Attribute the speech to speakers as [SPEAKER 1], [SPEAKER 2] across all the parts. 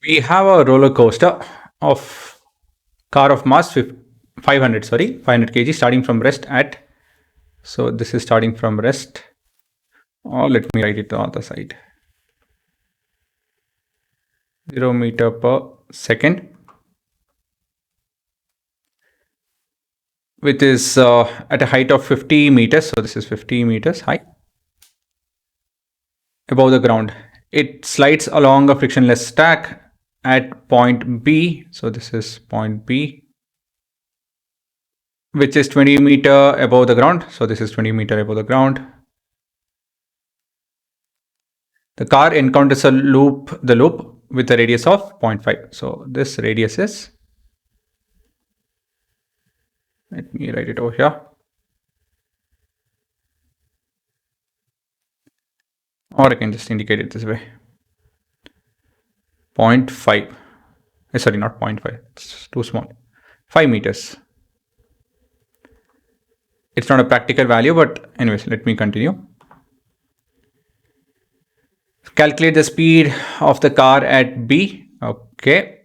[SPEAKER 1] We have a roller coaster of car of mass 500 kg starting from rest at, so this is starting from rest, or let me write it on the other side, 0 meter per second, which is at a height of 50 meters. So this is 50 meters high above the ground. It slides along a frictionless track at point B. So this is point B, which is 20 meter above the ground. So this is 20 meter above the ground. The car encounters the loop with a radius of 0.5. So this radius is, let me write it over here, or I can just indicate it this way, 0.5. Sorry, not 0.5, it's too small, 5 meters. It's not a practical value, but anyways, let me continue. Calculate the speed of the car at B. Okay.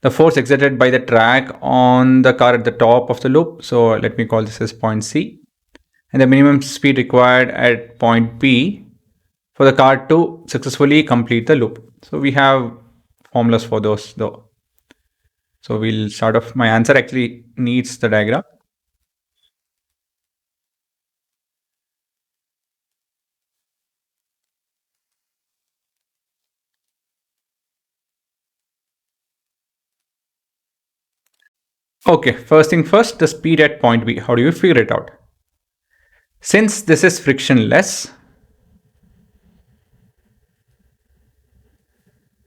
[SPEAKER 1] The force exerted by the track on the car at the top of the loop. So let me call this as point C. And the minimum speed required at point B for the car to successfully complete the loop. So we have formulas for those though. So we'll start off. My answer actually needs the diagram. Okay, first thing first, the speed at point B. How do you figure it out? Since this is frictionless,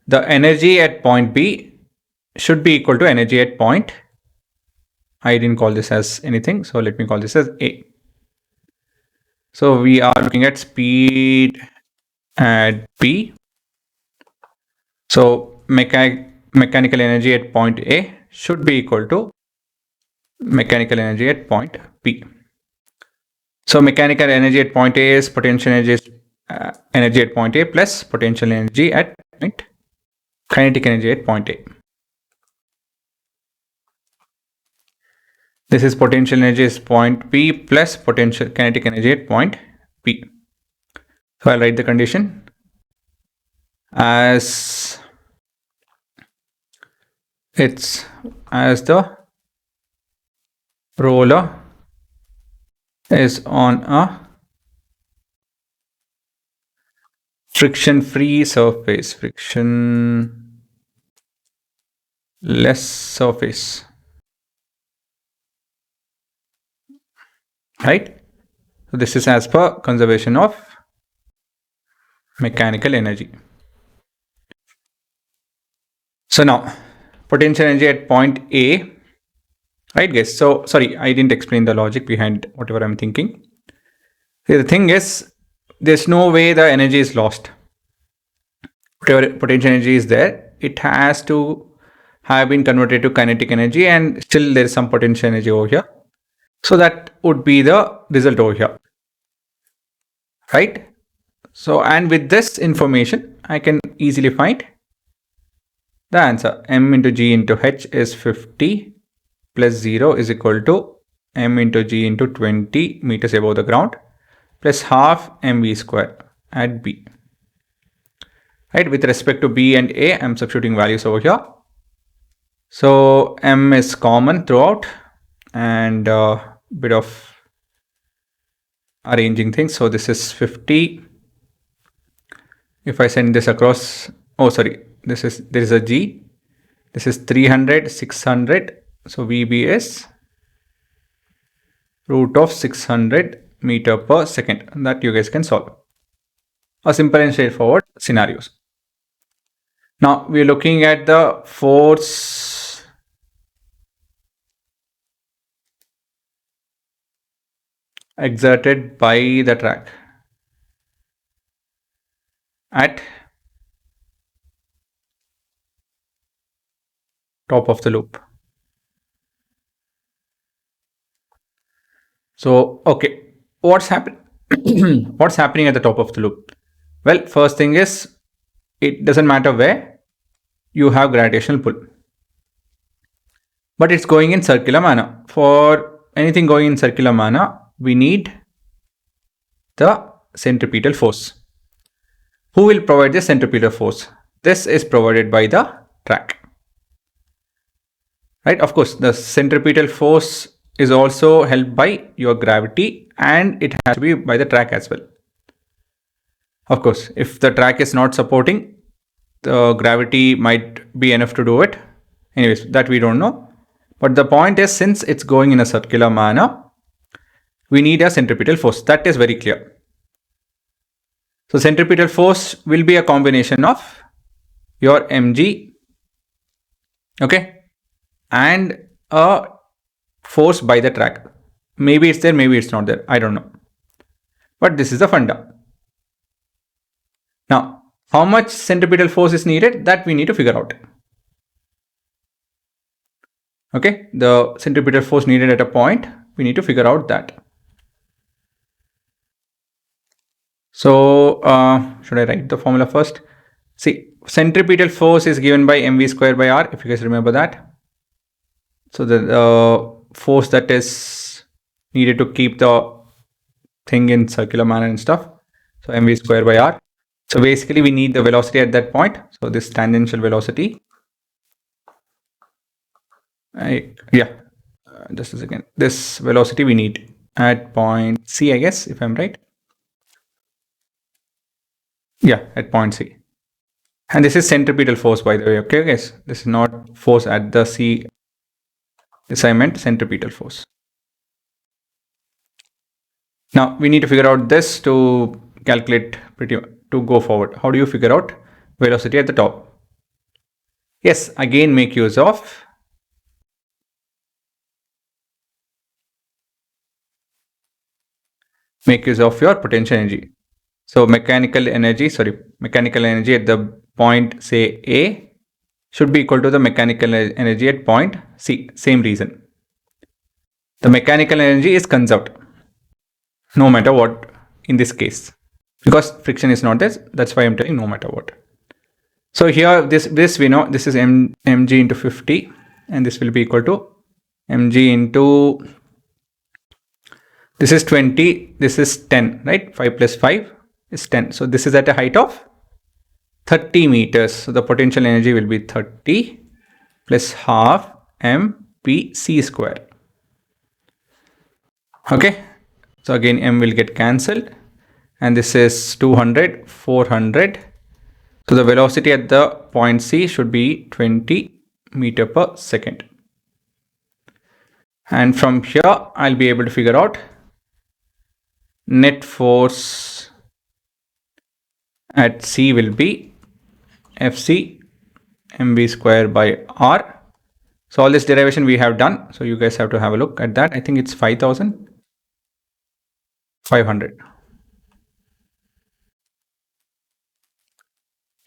[SPEAKER 1] the energy at point B should be equal to energy at point, I didn't call this as anything, so let me call this as A. So we are looking at speed at B. So mechanical energy at point A should be equal to mechanical energy at point B. So mechanical energy at point A is potential energy at point A plus potential energy at point, kinetic energy at point A. This is potential energy at point B plus potential kinetic energy at point B. So I'll write the condition as the roller is on a friction-free surface, frictionless surface, right? So this is as per conservation of mechanical energy. So now potential energy at point A, right guys? So sorry, I didn't explain the logic behind whatever I'm thinking. See, the thing is, there's no way the energy is lost. Whatever potential energy is there, it has to have been converted to kinetic energy, and still there is some potential energy over here. So that would be the result over here, right? So, and with this information, I can easily find the answer. M into G into H is 50 plus 0 is equal to M into G into 20 meters above the ground plus half mv square at B. Right, with respect to B and A, I'm substituting values over here. So M is common throughout, and bit of arranging things. So this is 50. If I send this across, oh sorry, there is a G. This is 300, 600. So VB is root of 600 meter per second. That you guys can solve. A simple and straightforward scenarios. Now we are looking at the force exerted by the track at top of the loop. So, okay, what's happening? What's happening at the top of the loop? Well, first thing is, it doesn't matter where. you have gravitational pull. But it's going in circular manner. For anything going in circular manner, we need the centripetal force. Who will provide the centripetal force? This is provided by the track. Right? Of course, the centripetal force is also helped by your gravity, and it has to be by the track as well. Of course, if the track is not supporting, the gravity might be enough to do it. Anyways, that we don't know. But the point is, since it's going in a circular manner, we need a centripetal force. That is very clear. So centripetal force will be a combination of your mg, okay, and a force by the track. Maybe it's there, maybe it's not there. I don't know. But this is the funda. Now, how much centripetal force is needed? That we need to figure out. Okay, the centripetal force needed at a point, we need to figure out that. So, should I write the formula first? See, centripetal force is given by mv square by r, if you guys remember that. So, the force that is needed to keep the thing in circular manner and stuff. So, mv square by r. So, basically, we need the velocity at that point. So, this tangential velocity. Just a second. This velocity we need at point C, I guess, if I'm right. Yeah, at point C. And this is centripetal force, by the way. Okay, guys. This is not force at the C. This I meant centripetal force. Now, we need to figure out this to calculate to go forward. How do you figure out velocity at the top? Yes, again, make use of your potential energy. So mechanical energy at the point, say A, should be equal to the mechanical energy at point C. Same reason. The mechanical energy is conserved, no matter what in this case. Because friction is not there, that's why I'm telling no matter what. So here, this we know, this is mg into 50, and this will be equal to mg into, this is 20, this is 10, right? 5 plus 5 is 10. So this is at a height of 30 meters. So the potential energy will be 30 plus half mpc square. Okay. So again, m will get cancelled. And this is 200, 400. So the velocity at the point C should be 20 meter per second. And from here, I'll be able to figure out net force at C will be Fc mv square by r. So all this derivation we have done. So you guys have to have a look at that. I think it's 5,500.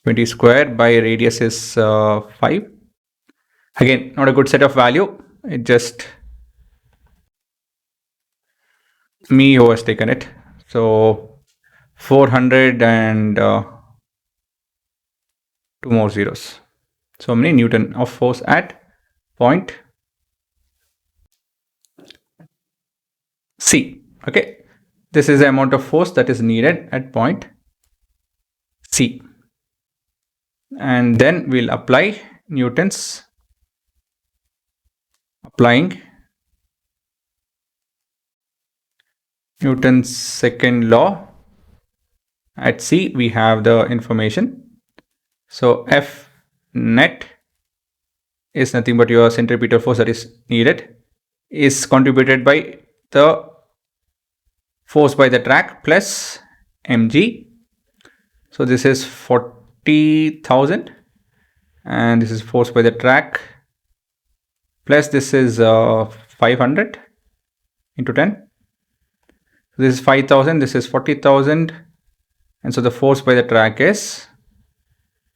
[SPEAKER 1] 20 square by radius is 5. Again, not a good set of value. It just me who has taken it. So 400 and 2 more zeros. So many Newton of force at point C. Okay. This is the amount of force that is needed at point C. And then we'll applying Newton's second law at C. We have the information. So F net is nothing but your centripetal force that is needed, is contributed by the force by the track plus mg. So this is 40,000 and this is force by the track plus this is 500 into 10. So this is 5,000, this is 40,000, and so the force by the track is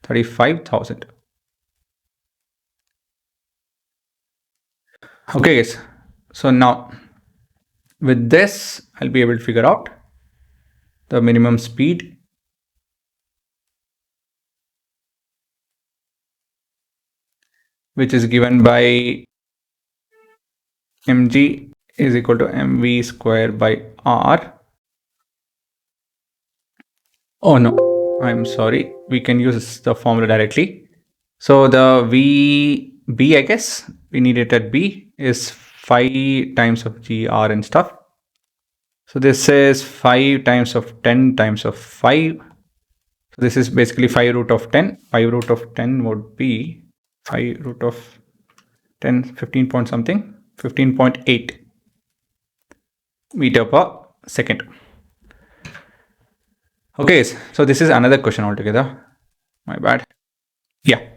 [SPEAKER 1] 35,000. Okay guys, so now with this I'll be able to figure out the minimum speed which is given by mg is equal to mv square by r. Oh no, I'm sorry. We can use the formula directly. So the VB, I guess, we need it at B, is 5 times of GR and stuff. So this is 5 times of 10 times of 5. So this is basically 5 root of 10. 5 root of 10 would be 5 root of 10, 15 point something, 15.8 meter per second. Okay, so this is another question altogether. My bad. Yeah.